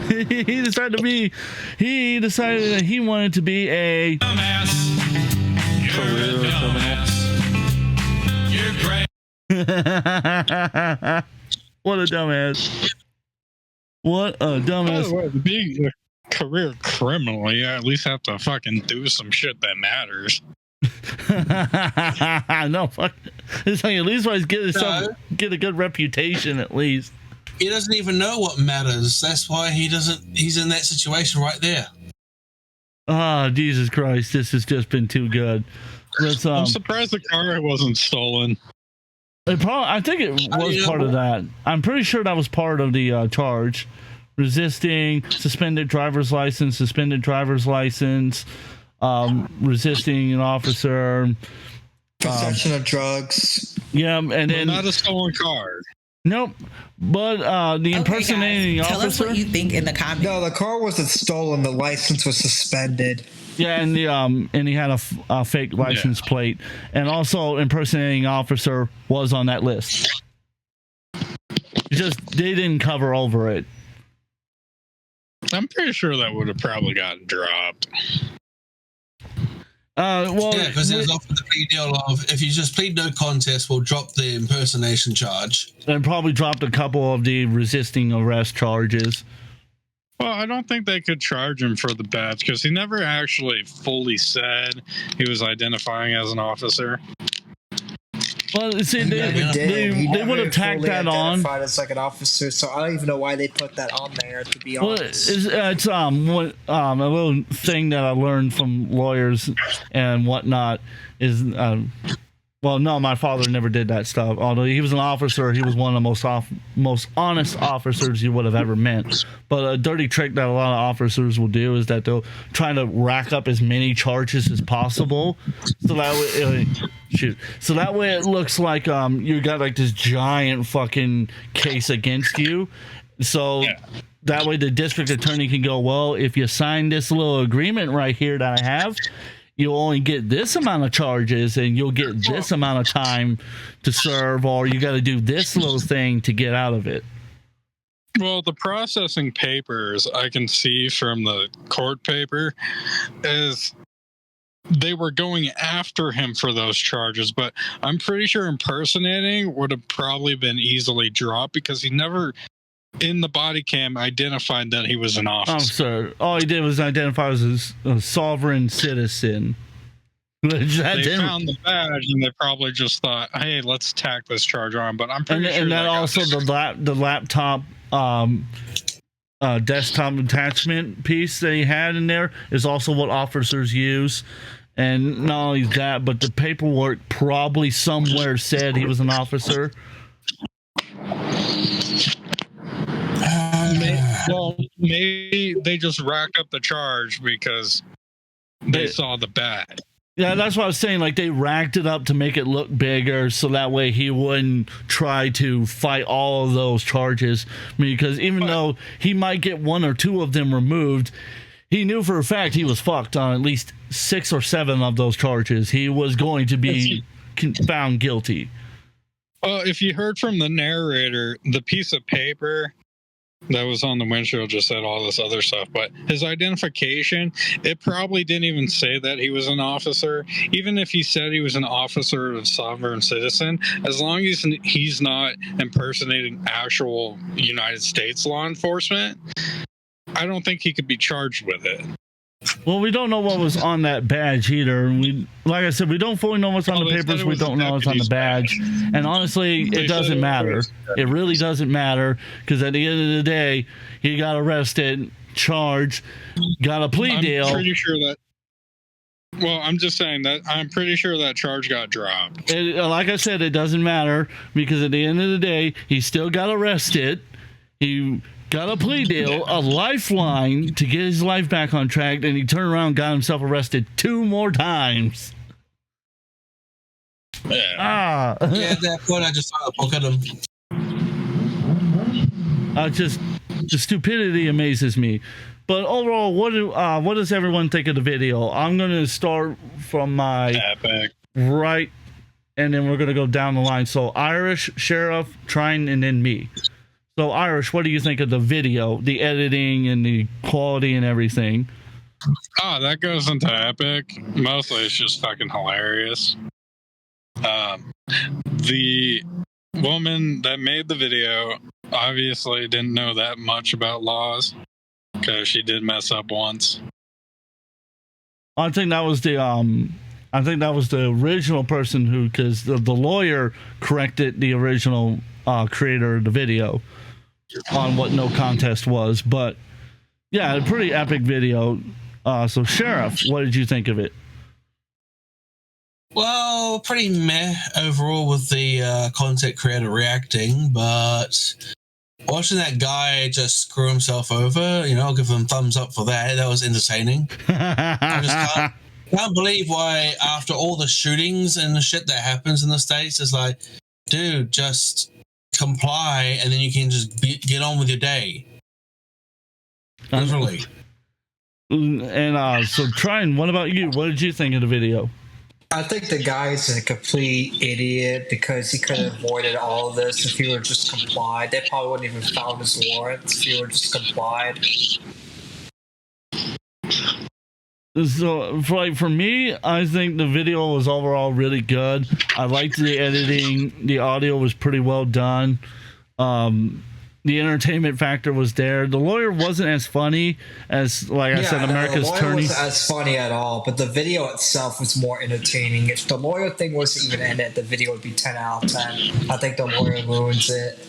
He decided that he wanted to be a dumbass. You're a dumbass. You're great. What a dumbass. What a dumbass. By the way, being a career criminal, you at least have to fucking do some shit that matters. No, fuck. It's like at least get a good reputation at least. He doesn't even know what matters. That's why he's in that situation right there. Ah, Jesus Christ, this has just been too good. I'm surprised the car wasn't stolen. I think it was part of that. I'm pretty sure that was part of the charge. Resisting, suspended driver's license, resisting an officer, possession of drugs. Yeah, and then not a stolen car. Nope. But the impersonating guys, tell officer. us what you think in the comments. No, the car wasn't stolen. The license was suspended. Yeah, and the and he had a fake license plate, and also impersonating officer was on that list. Just they didn't cover over it. I'm pretty sure that would have probably gotten dropped. Well, yeah, because it was often the plea deal of if you just plead no contest, we'll drop the impersonation charge. And probably dropped a couple of the resisting arrest charges. Well, I don't think they could charge him for the badge because he never actually fully said he was identifying as an officer. Well, see, they would have tacked that on. As like an officer, so I don't even know why they put that on there. To be honest, it's a little thing that I learned from lawyers and whatnot is. Well, no, my father never did that stuff. Although he was an officer, he was one of the most honest officers you would have ever met. But a dirty trick that a lot of officers will do is that they'll try to rack up as many charges as possible, so that way it looks like you got like this giant fucking case against you. So that way the district attorney can go, well, if you sign this little agreement right here that I have, you'll only get this amount of charges and you'll get this amount of time to serve, or you got to do this little thing to get out of it. Well, the processing papers I can see from the court paper is they were going after him for those charges, but I'm pretty sure impersonating would have probably been easily dropped because he never in the body cam identified that he was an officer. All he did was identify as a sovereign citizen. They found the badge and they probably just thought, hey, let's tack this charge on. But I'm pretty sure and that also the laptop desktop attachment piece that he had in there is also what officers use. And not only that, but the paperwork probably somewhere said he was an officer. Maybe they just racked up the charge because they saw the badge. Yeah, that's what I was saying. Like, they racked it up to make it look bigger so that way he wouldn't try to fight all of those charges. I mean, because even though he might get one or two of them removed, he knew for a fact he was fucked on at least 6 or 7 of those charges. He was going to be found guilty. Well, if you heard from the narrator, the piece of paper that was on the windshield just said all this other stuff, but his identification, it probably didn't even say that he was an officer. Even if he said he was an officer of sovereign citizen, as long as he's not impersonating actual United States law enforcement, I don't think he could be charged with it. Well, we don't know what was on that badge either. Like I said, we don't fully know what's on the papers. We don't know what's on the badge. And honestly, it doesn't matter. It really doesn't matter because at the end of the day, he got arrested, charged, got a plea deal. I'm pretty sure that. Well, I'm just saying that I'm pretty sure that charge got dropped. Like I said, it doesn't matter because at the end of the day, he still got arrested. He got a plea deal, a lifeline to get his life back on track, and he turned around and got himself arrested 2 more times. Yeah. Yeah, at that point, I just thought, look at him. Just the stupidity amazes me. But overall, what does everyone think of the video? I'm going to start from my right, and then we're going to go down the line. So Irish, Sheriff, Trine, and then me. So, Irish, what do you think of the video, the editing and the quality and everything? Oh, that goes into epic. Mostly it's just fucking hilarious. The woman that made the video obviously didn't know that much about laws because she did mess up once. I think that was the original person who, because the lawyer corrected the original creator of the video on what no contest was. But yeah, a pretty epic video. So Sheriff, what did you think of it? Well, pretty meh overall with the content creator reacting, but watching that guy just screw himself over, I'll give him thumbs up for that. That was entertaining. can't believe why after all the shootings and the shit that happens in the States, it's like, dude, just comply and then you can just get on with your day. Literally. And so, Trine, what about you? What did you think of the video? I think the guy's a complete idiot because he could have avoided all of this if he would just complied. They probably wouldn't even found his warrants if he would just complied. So, for me, I think the video was overall really good. I liked the editing. The audio was pretty well done. The entertainment factor was there. The lawyer wasn't as funny as, I said, America's Attorney. The lawyer wasn't as funny at all, but the video itself was more entertaining. If the lawyer thing wasn't even in it, the video would be 10 out of 10. I think the lawyer ruins it.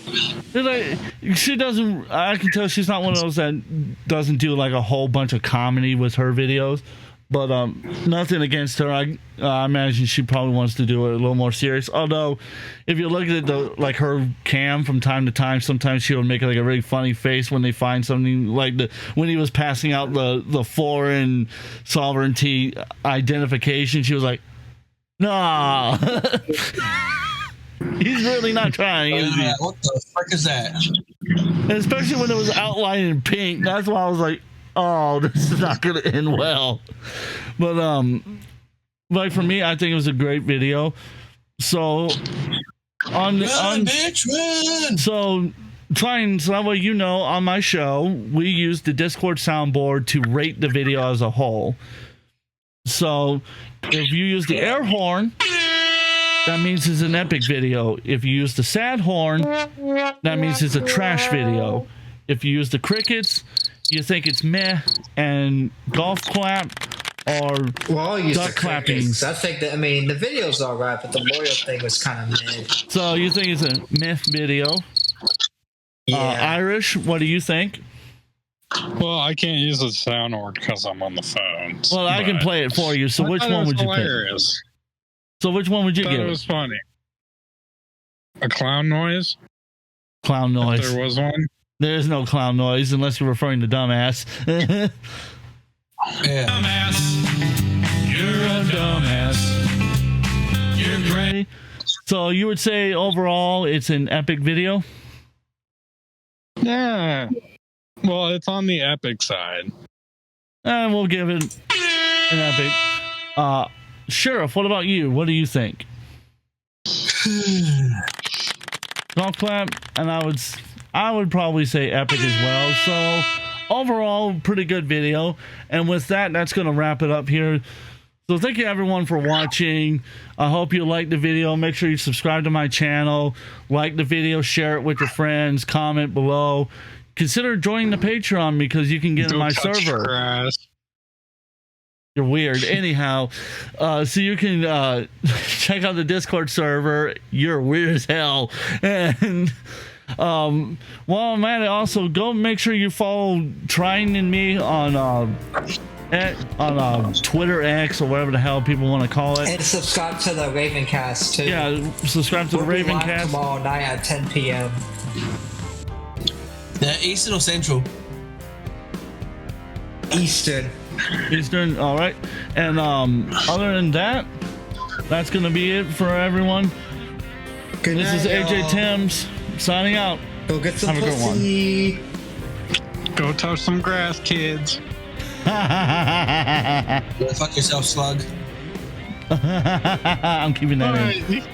She doesn't. I can tell she's not one of those that doesn't do a whole bunch of comedy with her videos. But nothing against her. I imagine she probably wants to do it a little more serious. Although, if you look at her cam from time to time, sometimes she'll make a really funny face when they find something when he was passing out the foreign sovereignty identification. She was like, "Nah." He's really not trying, is he? What the fuck is that? And especially when it was outlined in pink. That's why I was like, oh, this is not going to end well. But for me, I think it was a great video. So so trying, so that way you know, on my show, we used the Discord soundboard to rate the video as a whole. So if you use the air horn, that means it's an epic video. If you use the sad horn, that means it's a trash video. If you use the crickets, you think it's meh, and golf clap or duck clapping. I think that, the video's alright, but the lawyer thing was kind of meh. So you think it's a meh video? Yeah. Irish, what do you think? Well, I can't use the sound board because I'm on the phone. Well, I can play it for you. So which one would you pick? So which one would you give? It was funny. A clown noise? Clown noise. If there was one. There is no clown noise unless you're referring to dumbass. Yeah. Dumbass. You're a dumbass. You're great. So you would say overall it's an epic video? Yeah. Well, it's on the epic side. And we'll give it an epic. Sheriff, what about you? What do you think? Golf clap, and I would probably say epic as well. So overall, pretty good video. And with that, that's going to wrap it up here. So thank you everyone for watching. I hope you liked the video. Make sure you subscribe to my channel, like the video, share it with your friends, comment below. Consider joining the Patreon because you can get in my server. Grass. You're weird. Anyhow, so you can check out the Discord server. You're weird as hell. And while I'm at it, also go make sure you follow Trine and me on Twitter X or whatever the hell people want to call it. And subscribe to the Ravencast too. Yeah, subscribe to the Ravencast. Tomorrow night at 10 p.m. Eastern or Central? Eastern. All right. And other than that, that's gonna be it for everyone. Good night, this is AJ y'all. Timms signing out. Go get some Have pussy. A good one. Go touch some grass, kids. Go fuck yourself, slug. I'm keeping that in.